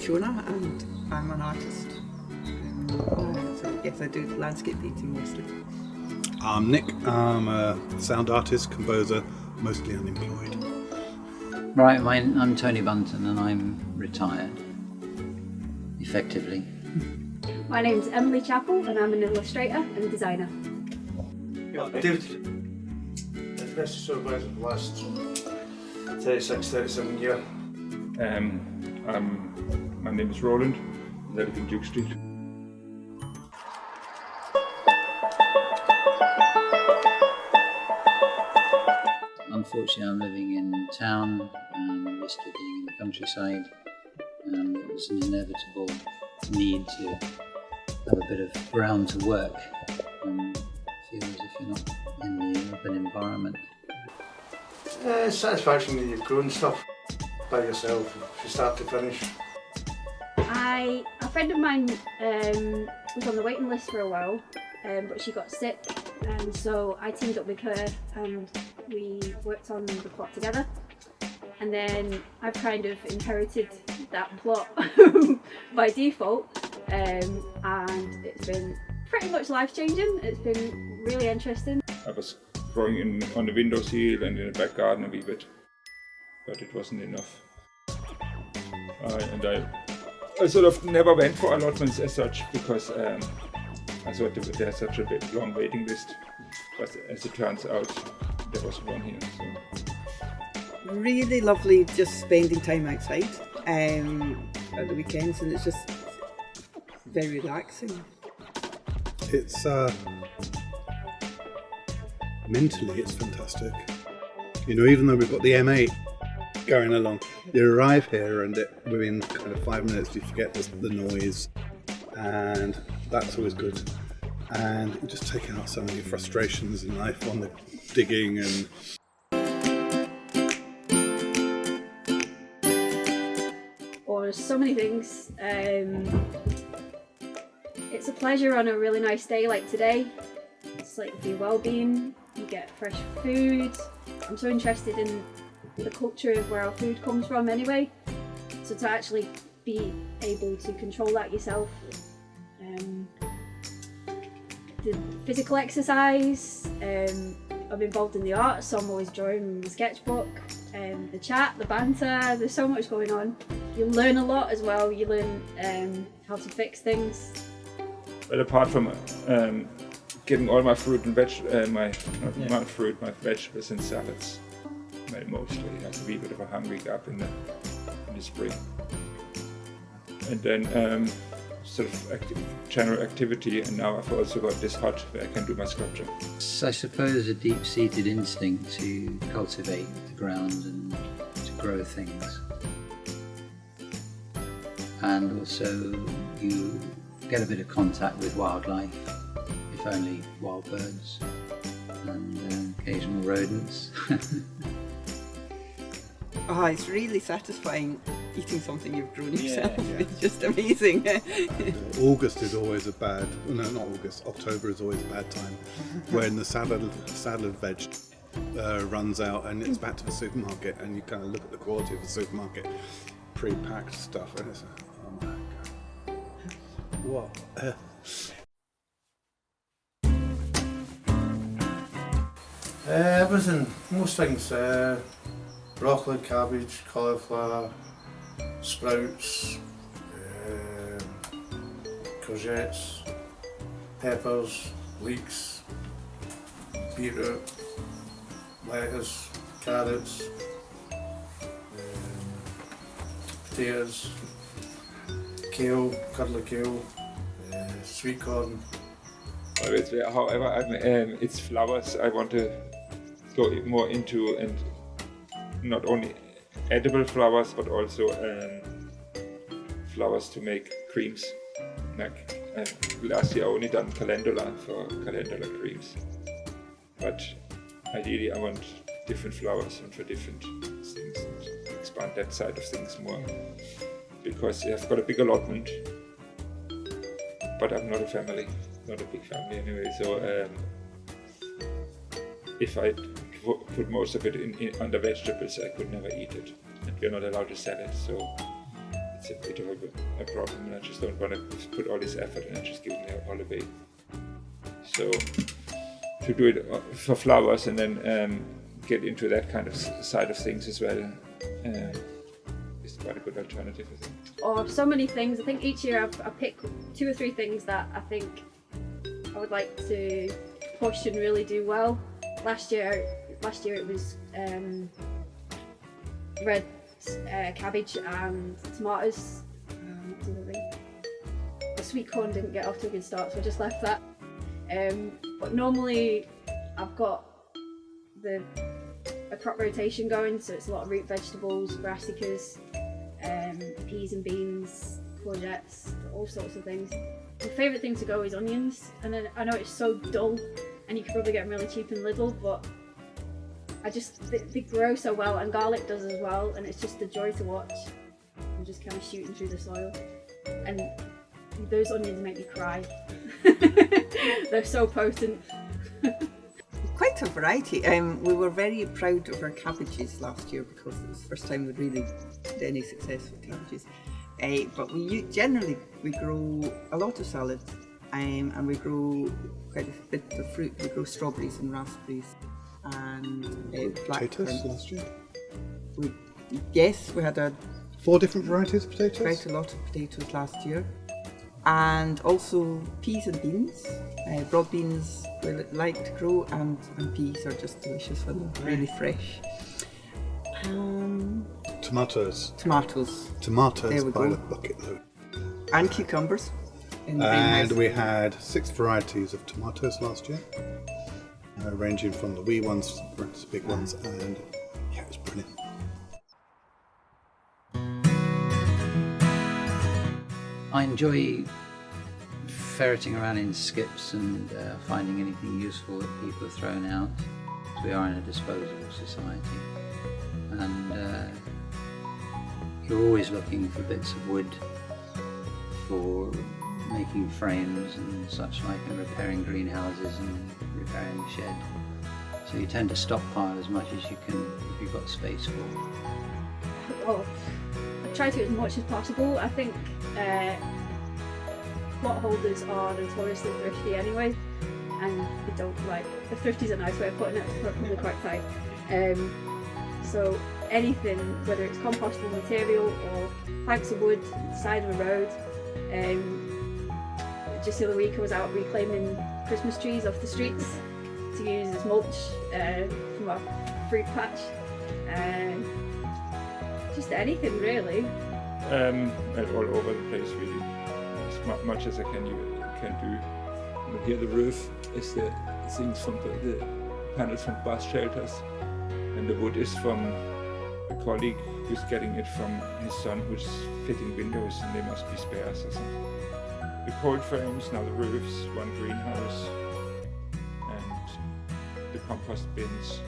Shona, and I'm an artist. So yes, I do landscape painting mostly. I'm Nick. I'm a sound artist, composer, mostly unemployed. Right, I'm Tony Bunton and I'm retired, effectively. My name's Emily Chappell and I'm an illustrator and designer. David, best supervisor for the last 36-37 years. My name is Roland. I live in Duke Street. Unfortunately, I'm living in town and used to being in the countryside, and it was an inevitable need to have a bit of ground to work and feel as if you're not in the urban environment. Satisfaction that you've grown stuff by yourself from start to finish. A friend of mine was on the waiting list for a while, but she got sick, and so I teamed up with her and we worked on the plot together. And then I've kind of inherited that plot by default, and it's been pretty much life-changing. It's been really interesting. I was growing on the windowsill and in the back garden a wee bit, but it wasn't enough. I sort of never went for allotments as such because I thought there's such a big, long waiting list. But as it turns out, there was one here. So. Really lovely just spending time outside at the weekends, and it's just very relaxing. It's mentally it's fantastic. You know, even though we've got the M8 going along, you arrive here and within kind of 5 minutes you forget the noise, and that's always good. And you just take out some of your frustrations in life on the digging and. There's so many things. It's a pleasure on a really nice day like today. It's like for your well-being, you get fresh food. I'm so interested in the culture of where our food comes from anyway. So to actually be able to control that yourself. The physical exercise, I'm involved in the arts, so I'm always drawing in the sketchbook. The chat, the banter, there's so much going on. You learn a lot as well. You learn how to fix things. But apart from getting all my fruit and my vegetables and salads, mostly has a wee bit of a hungry gap in the spring. And then sort of general activity, and now I've also got this hut where I can do my sculpture. I suppose a deep-seated instinct to cultivate the ground and to grow things. And also you get a bit of contact with wildlife, if only wild birds and occasional rodents. It's really satisfying eating something you've grown yourself. Yeah. It's just amazing. August is always October is always a bad time when the salad veg runs out and it's back to the supermarket, and you kind of look at the quality of the supermarket pre-packed stuff and it's oh my god, what? Everything, most things, broccoli, cabbage, cauliflower, sprouts, courgettes, peppers, leeks, beetroot, lettuce, carrots, potatoes, kale, curly kale, sweet corn. However, it's flowers I want to go more into, and not only edible flowers but also flowers to make creams. Like last year I only done calendula for calendula creams, but ideally I want different flowers and for different things, and expand that side of things more, because I've got a big allotment, but I'm not a family. Not a big family anyway, so if I put most of it in under vegetables, I could never eat it, and we're not allowed to sell it, so it's a bit of a problem, and I just don't want to put all this effort and just give it all away. So to do it for flowers and then get into that kind of side of things as well is quite a good alternative, I think. Or so many things. I think each year I pick 2 or 3 things that I think I would like to push and really do well. Last year it was red cabbage and tomatoes. What's the other thing? The sweet corn didn't get off to a good start, so I just left that. But normally I've got a crop rotation going, so it's a lot of root vegetables, brassicas, peas and beans, courgettes, all sorts of things. My favourite thing to go is onions, and then I know it's so dull and you can probably get them really cheap in Lidl, but they grow so well, and garlic does as well, and it's just a joy to watch. I'm just kind of shooting through the soil, and those onions make me cry. They're so potent. Quite a variety. We were very proud of our cabbages last year because it was the first time we'd really had any success with cabbages. But we generally grow a lot of salad, and we grow quite a bit of fruit. We grow strawberries and raspberries and Potatoes blackcurrant. last year? Yes, we had 4 different varieties of potatoes? quite a lot of potatoes last year. And also peas and beans. Broad beans we like to grow, and peas are just delicious when they're really fresh. Tomatoes. Tomatoes Tomatoes we by go. the bucket load. And cucumbers in the And greenhouse. we had 6 varieties of tomatoes last year, ranging from the wee ones to the big ones, and yeah, it was brilliant. I enjoy ferreting around in skips and finding anything useful that people have thrown out. We are in a disposable society, and you're always looking for bits of wood for making frames and such like, and repairing greenhouses and repairing the shed. So you tend to stockpile as much as you can if you've got space for it. Well, I try to as much as possible. I think plot holders are notoriously thrifty anyway, and they don't like, the thrifty's a nice way of putting it, but probably quite tight. So anything, whether it's compostable material or planks of wood on the side of a road. Just the other week I was out reclaiming Christmas trees off the streets to use as mulch from our fruit patch. Just anything really. All over the place really, as much as I can do. And here the roof is the things from the panels from bus shelters, and the wood is from a colleague who's getting it from his son, who's fitting windows, and they must be spares or something. The cold frames, now the roofs, one greenhouse, and the compost bins.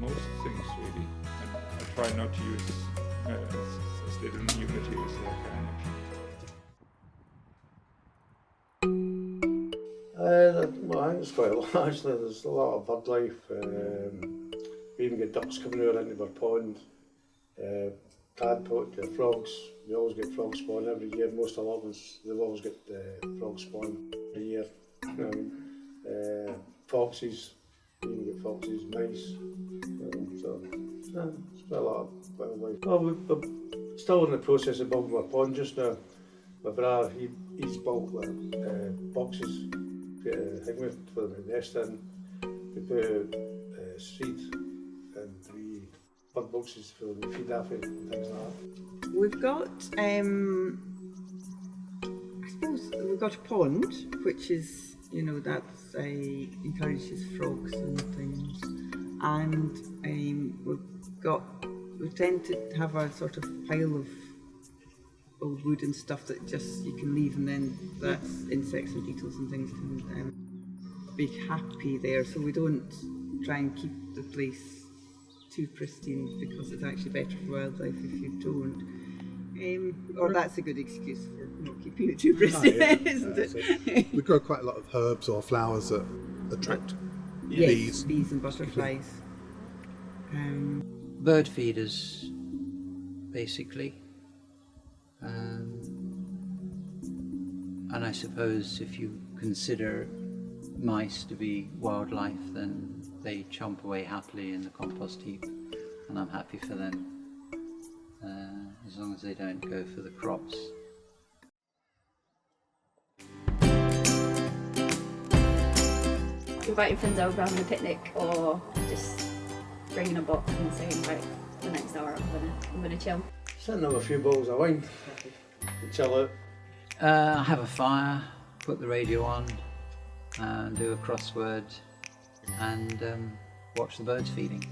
Most things really, and I try not to use as little new materials as I can. Well, I think it's quite a lot actually. There's a lot of bird life. We even get ducks coming out into our pond. Tadpole, frogs. We always get frog spawn every year. Most allotments, they'll always get frog spawn a year. Foxes. We even get foxes, mice. So it's quite a lot of wildlife. Well, we're still in the process of building our pond just now. My brother, he's built boxes for the nest in. We put seed and bird boxes for the feed off it and things like that. We've got, I suppose we've got a pond, which is, that encourages frogs and things. And we tend to have a sort of pile of old wood and stuff that just you can leave, and then that's insects and beetles and things can be happy there. So we don't try and keep the place too pristine, because it's actually better for wildlife if you don't. Or that's a good excuse for not keeping it too pristine, isn't it? We grow quite a lot of herbs or flowers that attract Yes, bees and butterflies. Bird feeders, basically. And I suppose if you consider mice to be wildlife, then they chomp away happily in the compost heap, and I'm happy for them, as long as they don't go for the crops. Inviting friends over, having a picnic, or just bringing a book and saying, right, the next hour I'm gonna chill. Sitting over a few bottles of wine and chill out. I have a fire, put the radio on, and do a crossword, and watch the birds feeding.